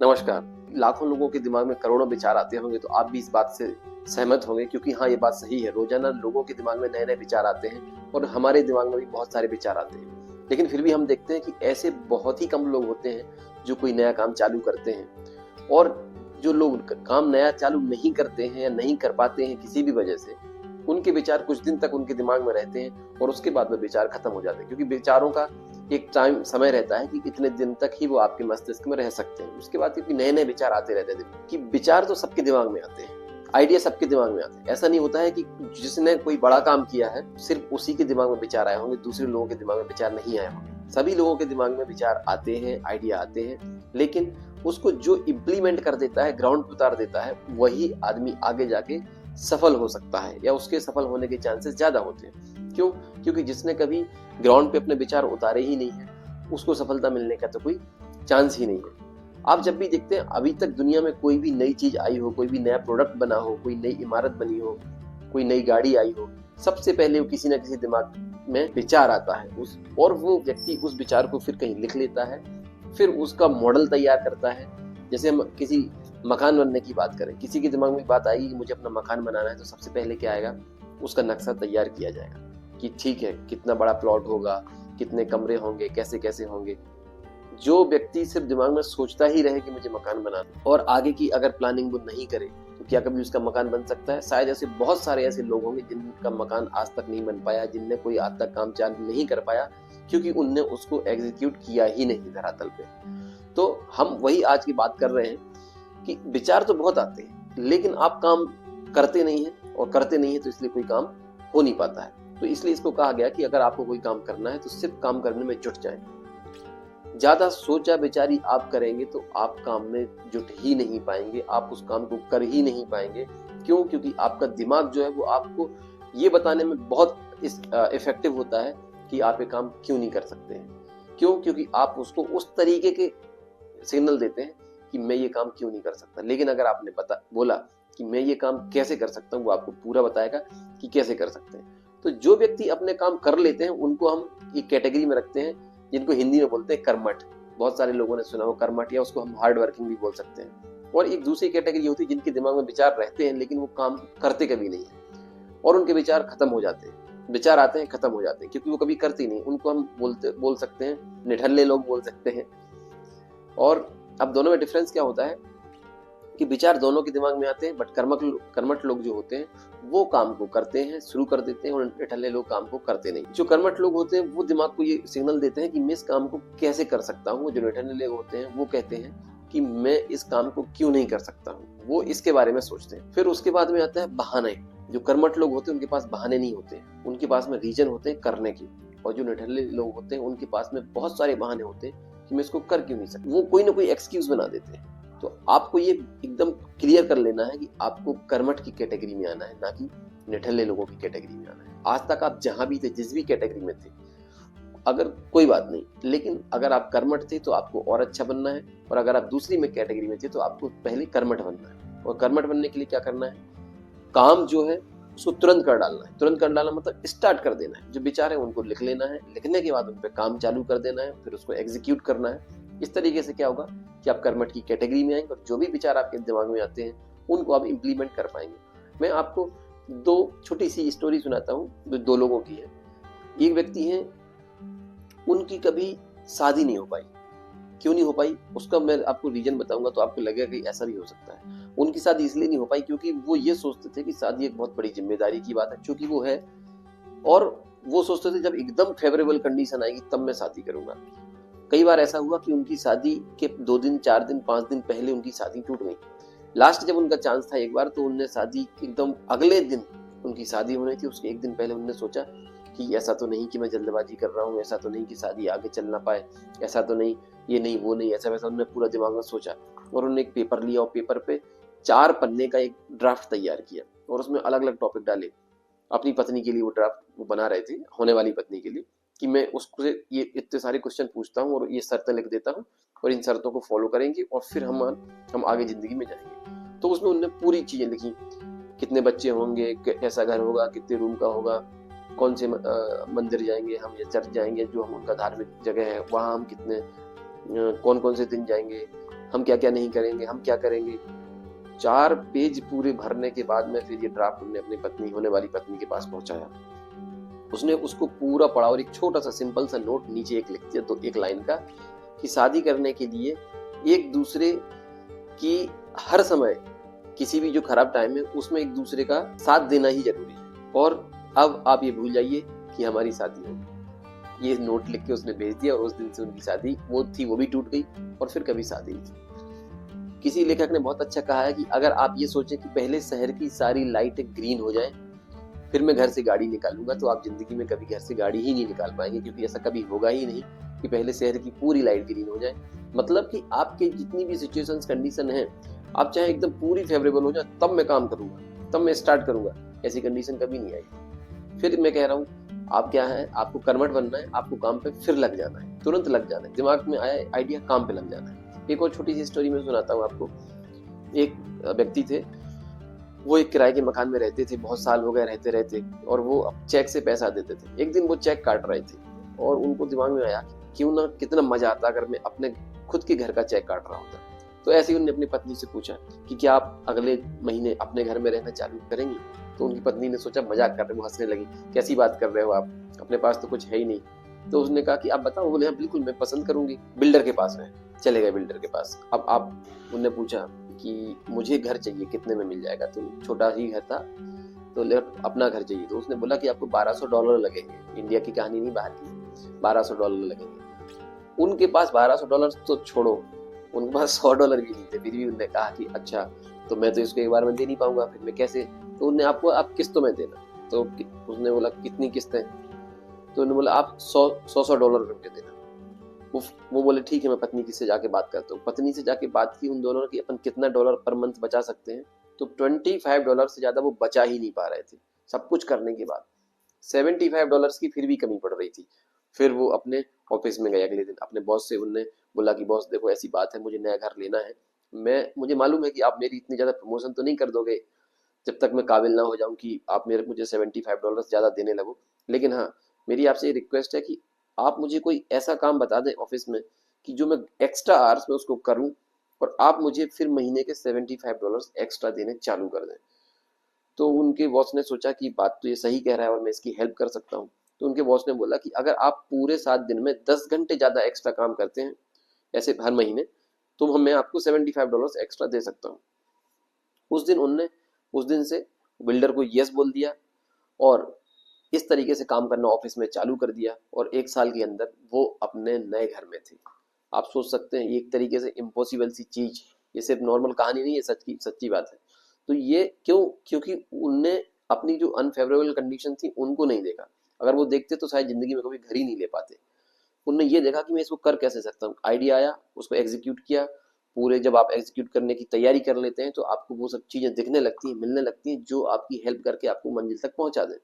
नमस्कार। लाखों लोगों के दिमाग में करोड़ों विचार आते होंगे तो आप भी इस बात से सहमत होंगे, क्योंकि हाँ, ये बात सही है। रोजाना लोगों के दिमाग में नए-नए विचार आते हैं और हमारे दिमाग में भी बहुत सारे विचार आते हैं। लेकिन फिर भी हम देखते हैं कि ऐसे बहुत ही कम लोग होते हैं जो कोई नया काम चालू करते हैं, और जो लोग काम नया चालू नहीं करते हैं या नहीं कर पाते हैं किसी भी वजह से, उनके विचार कुछ दिन तक उनके दिमाग में रहते हैं और उसके बाद में विचार खत्म हो जाते हैं, क्योंकि विचारों का एक टाइम समय रहता है कि इतने दिन तक ही वो आपके मस्तिष्क में रह सकते हैं। उसके बाद क्योंकि नए नए विचार आते रहते हैं, कि विचार तो सबके दिमाग में आते हैं, आइडिया सबके दिमाग में आते हैं। ऐसा नहीं होता है कि जिसने कोई बड़ा काम किया है सिर्फ उसी के दिमाग में विचार आए होंगे, दूसरे लोगों के दिमाग में विचार नहीं आए होंगे। सभी लोगों के दिमाग में विचार आते हैं, आइडिया आते हैं, लेकिन उसको जो इम्प्लीमेंट कर देता है, ग्राउंड पे उतार देता है, वही आदमी आगे जाके सफल हो सकता है, या उसके सफल होने के चांसेस ज्यादा होते हैं। क्यों? क्योंकि जिसने कभी ग्राउंड पे अपने विचार उतारे ही नहीं है, उसको सफलता मिलने का तो कोई चांस ही नहीं है। आप जब भी देखते हैं, अभी तक दुनिया में कोई भी नई चीज आई हो, कोई भी नया प्रोडक्ट बना हो, कोई नई इमारत बनी हो, कोई नई गाड़ी आई हो, सबसे पहले वो किसी ना किसी दिमाग में विचार आता है और वो व्यक्ति उस विचार को फिर कहीं लिख लेता है, फिर उसका मॉडल तैयार करता है। जैसे हम किसी मकान बनने की बात करें, किसी के दिमाग में बात आएगी कि मुझे अपना मकान बनाना है, तो सबसे पहले क्या आएगा, उसका नक्शा तैयार किया जाएगा कि ठीक है, कितना बड़ा प्लॉट होगा, कितने कमरे होंगे, कैसे कैसे होंगे। जो व्यक्ति सिर्फ दिमाग में सोचता ही रहे कि मुझे मकान बनाना, और आगे की अगर प्लानिंग वो नहीं करे, तो क्या कभी उसका मकान बन सकता है? शायद ऐसे बहुत सारे ऐसे लोग होंगे जिनका मकान आज तक नहीं बन पाया, जिनने कोई आज तक काम चालू नहीं कर पाया, क्योंकि उनने उसको एग्जीक्यूट किया ही नहीं धरातल पे। तो हम वही आज की बात कर रहे हैं कि विचार तो बहुत आते हैं, लेकिन आप काम करते नहीं हैं, और करते नहीं है तो इसलिए कोई काम हो नहीं पाता है। तो इसलिए इसको कहा गया कि अगर आपको कोई काम करना है तो सिर्फ काम करने में जुट जाएं। ज्यादा सोचा विचारी आप करेंगे तो आप काम में जुट ही नहीं पाएंगे, आप उस काम को कर ही नहीं पाएंगे। क्यों? क्योंकि आपका दिमाग जो है वो आपको ये बताने में बहुत इफेक्टिव होता है कि आप ये काम क्यों नहीं कर सकते हैं। क्यों? क्योंकि आप उसको उस तरीके के सिग्नल देते हैं कि मैं ये काम क्यों नहीं कर सकता। लेकिन अगर आपने बोला कि मैं ये काम कैसे कर सकता हूँ, वो आपको पूरा बताएगा कि कैसे कर सकते हैं। तो जो व्यक्ति अपने काम कर लेते हैं उनको हम एक कैटेगरी में रखते हैं, जिनको हिंदी में बोलते हैं कर्मठ। बहुत सारे लोगों ने सुना हो कर्मठ, या उसको हम हार्ड वर्किंग भी बोल सकते हैं। और एक दूसरी कैटेगरी होती है जिनके दिमाग में विचार रहते हैं लेकिन वो काम करते कभी नहीं है, और उनके विचार खत्म हो जाते हैं। विचार आते हैं, खत्म हो जाते हैं, क्योंकि वो कभी करते नहीं। उनको हम बोल सकते हैं निठल्ले लोग बोल सकते हैं। और अब दोनों में डिफरेंस क्या होता है कि विचार दोनों के दिमाग में आते हैं, बट कर्मठ लोग जो होते हैं वो काम को करते हैं, शुरू कर देते हैं, और निठल्ले लोग काम को करते नहीं। जो कर्मठ लोग होते हैं वो दिमाग को ये सिग्नल देते हैं कि मैं इस काम को कैसे कर सकता हूँ। जो निठल्ले लोग होते हैं वो कहते हैं कि मैं इस काम को क्यों नहीं कर सकता हूँ, वो इसके बारे में सोचते हैं। फिर उसके बाद में आता है बहाने। जो कर्मठ लोग होते हैं उनके पास बहाने नहीं होते हैं, उनके पास में रीजन होते हैं करने की। और जो निठल्ले लोग होते हैं उनके पास में बहुत सारे बहाने होते हैं कि मैं इसको कर क्यों नहीं सकता। वो कोई ना कोई एक्सक्यूज बना देते हैं। तो आपको ये एकदम क्लियर कर लेना है कि आपको कर्मठ की कैटेगरी में आना है, ना कि निठल्ले लोगों की कैटेगरी में आना है। आज तक आप जहां भी थे, जिस भी कैटेगरी में थे, अगर कोई बात नहीं, लेकिन अगर आप कर्मठ थे तो आपको और अच्छा बनना है, और अगर आप दूसरी में कैटेगरी में थे तो आपको पहले कर्मठ बनना है। और कर्मठ बनने के लिए क्या करना है, काम जो है उसको तुरंत कर डालना है। तुरंत कर डालना मतलब स्टार्ट कर देना है। जो विचार है उनको लिख लेना है, लिखने के बाद उन पर काम चालू कर देना है, फिर उसको एग्जीक्यूट करना है। इस तरीके से क्या होगा कि आप कर्मठ की कैटेगरी में आएंगे, और जो भी विचार आपके दिमाग में आते हैं उनको आप इम्प्लीमेंट कर पाएंगे। मैं आपको दो छोटी सी स्टोरी सुनाता हूँ, जो दो लोगों की है। एक व्यक्ति है, उनकी कभी शादी नहीं हो पाई। क्यों नहीं हो पाई, उसका मैं आपको रीजन बताऊंगा तो आपको लगेगा कि ऐसा भी हो सकता है। उनकी शादी इसलिए नहीं हो पाई क्योंकि वो ये सोचते थे कि शादी एक बहुत बड़ी जिम्मेदारी की बात है, क्योंकि वो है, और वो सोचते थे जब एकदम फेवरेबल कंडीशन आएगी तब मैं शादी करूंगा। कई बार ऐसा हुआ कि उनकी शादी के 2 दिन, 4 दिन, 5 दिन पहले उनकी शादी टूट गई। लास्ट जब उनका चांस था एक बार, तो उनने शादी एकदम अगले दिन, उनकी शादी होनी थी उसके एक दिन पहले, उन्होंने सोचा कि ऐसा तो नहीं कि मैं जल्दबाजी कर रहा हूँ, ऐसा तो नहीं कि शादी आगे चल ना पाए, ऐसा तो नहीं, ये नहीं वो नहीं, ऐसा वैसा उन्होंने पूरा दिमाग में सोचा। और उन्होंने एक पेपर लिया और पेपर पे 4 पन्ने का एक ड्राफ्ट तैयार किया, और उसमें अलग अलग टॉपिक डाले। अपनी पत्नी के लिए वो ड्राफ्ट वो बना रहे थे, होने वाली पत्नी के लिए, कि मैं उससे ये इतने सारे क्वेश्चन पूछता हूँ और ये शर्तें लिख देता हूँ, और इन शर्तों को फॉलो करेंगे और फिर हम आगे जिंदगी में जाएंगे। तो उसमें उन्होंने पूरी चीजें लिखी, कितने बच्चे होंगे, कैसा घर होगा, कितने रूम का होगा, कौन से मंदिर जाएंगे हम या चर्च जाएंगे जो हम उनका धार्मिक जगह है, वहाँ हम कितने कौन कौन से दिन जाएंगे, हम क्या क्या नहीं करेंगे, हम क्या करेंगे। 4 पेज पूरे भरने के बाद में फिर ये ड्राफ्ट हमने अपनी पत्नी, होने वाली पत्नी के पास पहुंचाया। उसने उसको पूरा पढ़ा और एक छोटा सा सिंपल सा नोट नीचे एक लिख दिया, तो एक लाइन का, कि शादी करने के लिए एक दूसरे की हर समय, किसी भी जो खराब टाइम है उसमें एक दूसरे का साथ देना ही जरूरी है, और अब आप ये भूल जाइए कि हमारी शादी होगी। ये नोट लिख के उसने भेज दिया और उस दिन से उनकी शादी वो थी वो भी टूट गई और फिर कभी शादी नहीं। किसी लेखक ने बहुत अच्छा कहा है कि अगर आप ये सोचें कि पहले शहर की सारी लाइटें ग्रीन हो जाएं, फिर मैं घर से गाड़ी निकालूंगा, तो आप जिंदगी में कभी घर से गाड़ी ही नहीं निकाल पाएंगे, क्योंकि ऐसा कभी होगा ही नहीं कि पहले शहर की पूरी लाइट ग्रीन हो जाए। मतलब कि आपके जितनी भी सिचुएशंस कंडीशन है, आप चाहे एकदम पूरी फेवरेबल हो जाए तब मैं काम करूंगा, तब मैं स्टार्ट करूंगा, ऐसी कंडीशन कभी नहीं आई। फिर मैं कह रहा हूँ, आप क्या है, आपको कर्मठ बनना है, आपको काम पे फिर लग जाना है, तुरंत लग जाना है, दिमाग में आया आइडिया काम पे लग जाना है। एक और छोटी सी स्टोरी में सुनाता हूँ आपको। एक व्यक्ति थे, वो एक किराए के मकान में रहते थे, बहुत साल हो गए रहते रहते, और वो चेक से पैसा देते थे। एक दिन वो चेक काट रहे थे और उनको दिमाग में आया कि क्यों ना, कितना मजा आता अगर मैं अपने खुद के घर का चेक काट रहा होता। तो ऐसे ही उन्होंने अपनी पत्नी से पूछा कि क्या आप अगले महीने अपने घर में रहना चालू करेंगी। तो उनकी पत्नी ने सोचा मजाक कर रहे, वो हंसने लगी, कैसी बात कर रहे हो आप, अपने पास तो कुछ है ही नहीं। तो उसने कहा कि आप बताओ। बोले हाँ बिल्कुल, मैं पसंद करूंगी। बिल्डर के पास में चले गए, बिल्डर के पास। अब आप, उनने पूछा कि मुझे घर चाहिए, कितने में मिल जाएगा। तो छोटा ही घर था, तो अपना घर चाहिए। तो उसने बोला कि आपको $1200 लगेंगे, इंडिया की कहानी नहीं, बाहर की, $1200 लगेंगे। उनके पास $1200 तो छोड़ो, उनके पास $100 भी नहीं थे। फिर भी उन्होंने कहा कि अच्छा, तो मैं तो इसको एक बार में दे नहीं पाऊंगा, फिर मैं कैसे। तो उन्होंने आपको आप किस्तों में देना। तो उसने बोला कितनी किस्तें। तो उन्होंने बोला आप $100 करके देना। वो बोले ठीक है, मैं पत्नी से जाके बात करता हूँ। पत्नी से जाके बात की उन दोनों की, अपन कितना डॉलर पर मंथ बचा सकते हैं। तो $25 से ज्यादा वो बचा ही नहीं पा रहे थे, सब कुछ करने के बाद। $75 की फिर भी कमी पड़ रही थी। फिर वो अपने ऑफिस में गए अगले दिन, अपने बॉस से उनने बोला कि बॉस देखो ऐसी बात है, मुझे नया घर लेना है, मुझे मालूम है कि आप मेरी इतनी ज्यादा प्रमोशन तो नहीं कर दोगे जब तक मैं काबिल ना हो जाऊं कि आप मुझे $75 ज्यादा देने लगो। लेकिन हाँ, मेरी आपसे ये रिक्वेस्ट है कि आप मुझे कोई ऐसा काम बता दें ऑफिस में कि जो मैं एक्स्ट्रा आवर्स में उसको करूं, और आप मुझे फिर महीने के $75 एक्स्ट्रा देने चालू कर दें। तो उनके बॉस ने सोचा कि बात तो ये सही कह रहा है और मैं इसकी हेल्प कर सकता हूँ। तो उनके बॉस ने बोला कि अगर आप पूरे 7 दिन में 10 घंटे ज्यादा एक्स्ट्रा काम करते हैं ऐसे हर महीने, तो मैं आपको $75 एक्स्ट्रा दे सकता हूँ। उस दिन से बिल्डर को यस बोल दिया और इस तरीके से काम करना ऑफिस में चालू कर दिया, और 1 साल के अंदर वो अपने नए घर में थे। आप सोच सकते हैं, ये एक तरीके से इम्पॉसिबल सी चीज, ये सिर्फ नॉर्मल कहानी नहीं है, सच्ची बात है। तो ये क्यों, क्योंकि उनने अपनी जो अनफेवरेबल कंडीशन थी उनको नहीं देखा। अगर वो देखते तो शायद जिंदगी में कभी घर ही नहीं ले पाते। उनने ये देखा कि मैं इसको कर कैसे सकता हूँ। आइडिया आया, उसको एग्जीक्यूट किया। पूरे जब आप एग्जीक्यूट करने की तैयारी कर लेते हैं तो आपको वो सब चीजें दिखने लगती हैं, मिलने लगती हैं, जो आपकी हेल्प करके आपको मंजिल तक पहुंचा दें।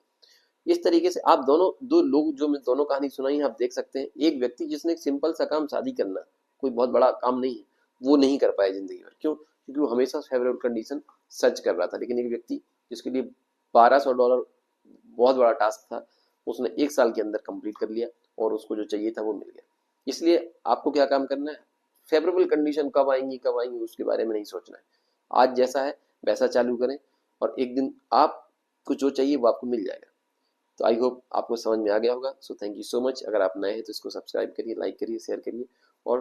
इस तरीके से आप दोनों, दो लोग जो मैं दोनों कहानी सुनाई है, आप देख सकते हैं। एक व्यक्ति जिसने एक सिंपल सा काम, शादी करना, कोई बहुत बड़ा काम नहीं है, वो नहीं कर पाया जिंदगी भर। क्यों? क्योंकि वो हमेशा फेवरेबल कंडीशन सर्च कर रहा था। लेकिन एक व्यक्ति जिसके लिए $1200 बहुत बड़ा टास्क था, उसने 1 साल के अंदर कंप्लीट कर लिया और उसको जो चाहिए था वो मिल गया। इसलिए आपको क्या काम करना है, फेवरेबल कंडीशन कब आएंगी उसके बारे में नहीं सोचना है। आज जैसा है वैसा चालू करें, और एक दिन आपको जो चाहिए वो आपको मिल जाएगा। तो आई होप आपको समझ में आ गया होगा। So thank you so much. अगर आप नए हैं तो इसको सब्सक्राइब करिए, लाइक करिए, शेयर करिए, और